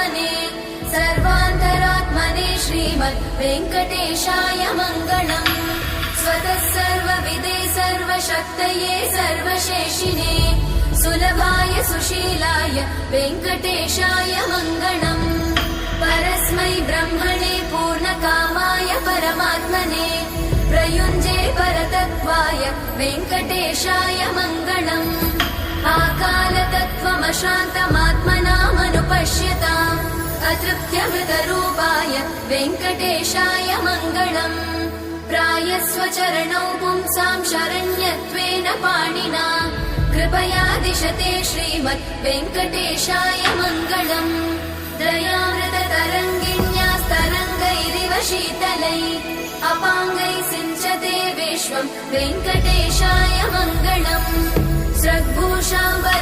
परमात्मने सर्वान्तरात्मने श्रीमद् वेङ्कटेशाय मङ्गलम्। स्वतः सर्वविदे सर्वशक्तये सर्वशेषिणे सुलभाय सुशीलाय वेङ्कटेशाय मङ्गलम्। परस्मै ब्रह्मणे पूर्णकामाय परमात्मने प्रयुञ्जे परतत्त्वाय वेङ्कटेशाय मङ्गलम्। आकालतत्त्वमशान्तमात्मनामनुपश्यताम् अतृप्त्यमृतरूपाय वेङ्कटेशाय मङ्गलम्। प्रायस्वचरणौ पुंसां शरण्यत्वेन पाणिना कृपया दिशते श्रीमद् वेङ्कटेशाय मङ्गलम्। दयामृततरङ्गिण्यास्तरङ्गैरिव शीतलै अपाङ्गै सिञ्चते विश्वं वेङ्कटेशाय मङ्गलम्। स्रग्भूषाम्बर